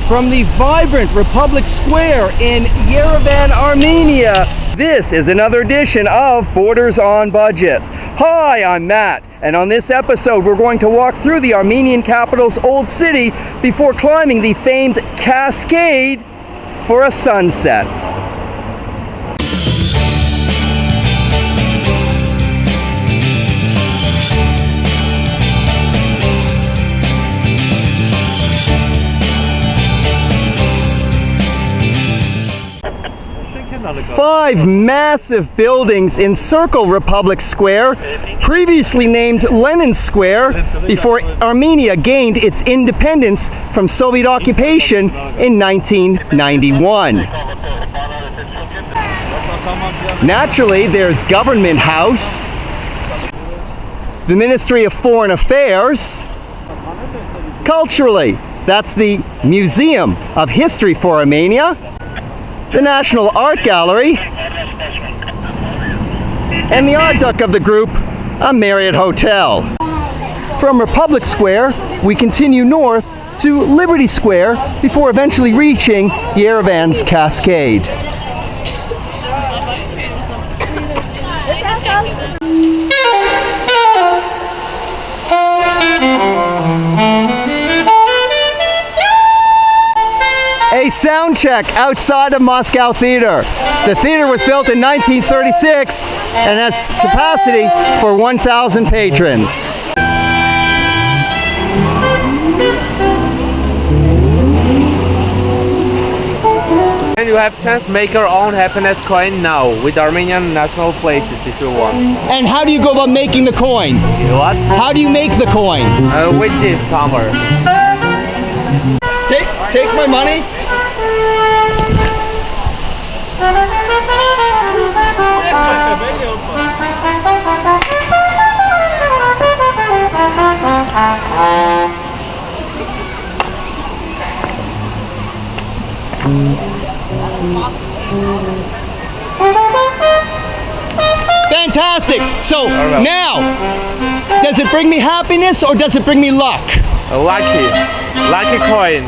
from the vibrant Republic Square in Yerevan, Armenia. This is another edition of Borders on Budgets. Hi, I'm Matt, and on this episode we're going to walk through the Armenian capital's old city before climbing the famed Cascade for a sunset. Five massive buildings encircle Republic Square, previously named Lenin Square, before Armenia gained its independence from Soviet occupation in 1991. Naturally, there's Government House, the Ministry of Foreign Affairs. Culturally, that's the Museum of History for Armenia, the National Art Gallery, and the art duck of the group, a Marriott Hotel. From Republic Square, we continue north to Liberty Square before eventually reaching Yerevan's Cascade. A sound check outside of Moscow Theater. The theater was built in 1936 and has capacity for 1,000 patrons. And you have chance to make your own happiness coin now with Armenian national places if you want. And how do you go about making the coin? What? How do you make the coin? With this hammer. Take my money. Fantastic. So now, does it bring me happiness or does it bring me luck? Lucky coin.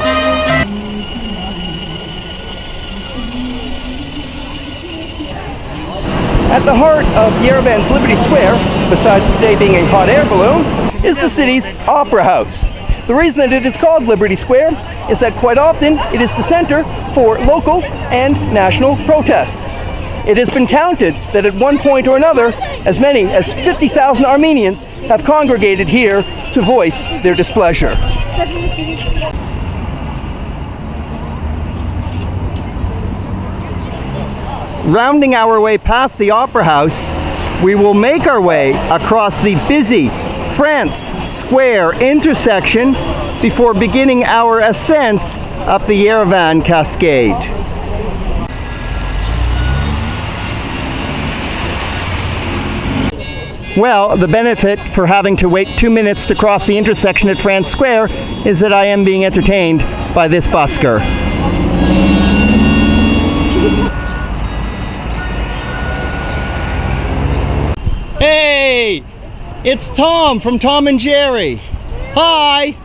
At the heart of Yerevan's Liberty Square, besides today being a hot air balloon, is the city's Opera House. The reason that it is called Liberty Square is that quite often it is the center for local and national protests. It has been counted that at one point or another, as many as 50,000 Armenians have congregated here to voice their displeasure. Rounding our way past the Opera House, we will make our way across the busy France Square intersection before beginning our ascent up the Yerevan Cascade. Well, the benefit for having to wait 2 minutes to cross the intersection at France Square is that I am being entertained by this busker. Hey! It's Tom from Tom and Jerry. Hi!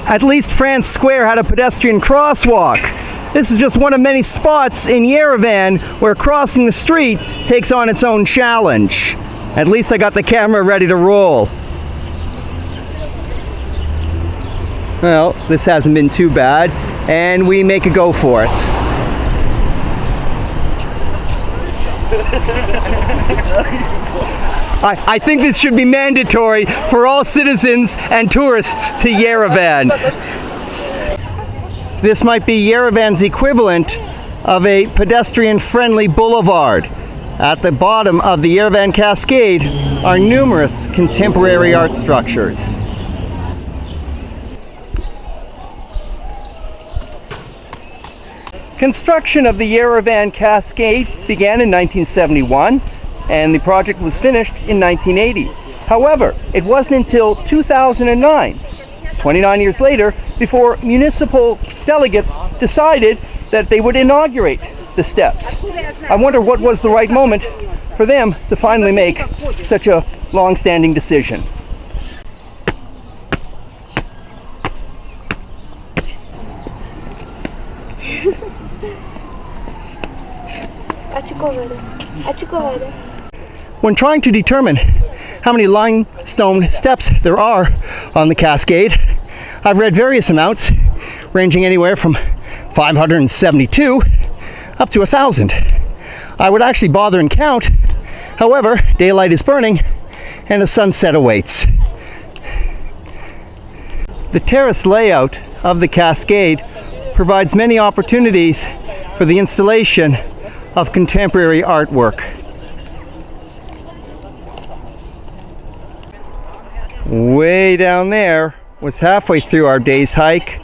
At least France Square had a pedestrian crosswalk. This is just one of many spots in Yerevan where crossing the street takes on its own challenge. At least I got the camera ready to roll. Well, this hasn't been too bad, and we make a go for it. I think this should be mandatory for all citizens and tourists to Yerevan. This might be Yerevan's equivalent of a pedestrian-friendly boulevard. At the bottom of the Yerevan Cascade are numerous contemporary art structures. Construction of the Yerevan Cascade began in 1971, and the project was finished in 1980. However, it wasn't until 2009, 29 years later, before municipal delegates decided that they would inaugurate the steps. I wonder what was the right moment for them to finally make such a long-standing decision. When trying to determine how many limestone steps there are on the Cascade, I've read various amounts ranging anywhere from 572 up to 1,000. I would actually bother and count. However, daylight is burning and a sunset awaits. The terrace layout of the Cascade provides many opportunities for the installation of contemporary artwork. Way down there was halfway through our day's hike.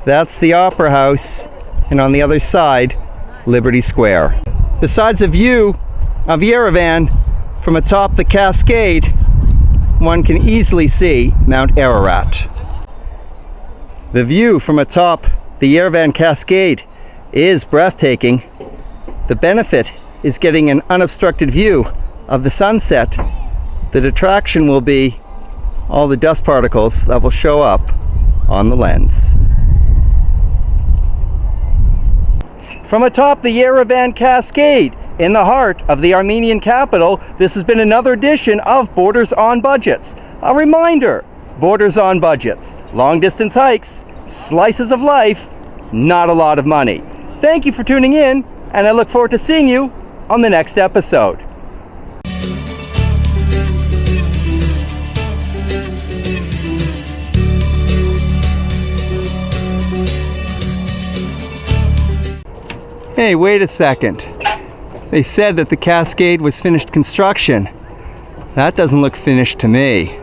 That's the Opera House, and on the other side, Liberty Square. Besides a view of Yerevan from atop the Cascade, one can easily see Mount Ararat. The view from atop the Yerevan Cascade is breathtaking. The benefit is getting an unobstructed view of the sunset. The detraction will be all the dust particles that will show up on the lens. From atop the Yerevan Cascade, in the heart of the Armenian capital, this has been another edition of Borders on Budgets. A reminder, Borders on Budgets, long distance hikes, slices of life, not a lot of money. Thank you for tuning in, and I look forward to seeing you on the next episode. Hey, wait a second. They said that the Cascade was finished construction. That doesn't look finished to me.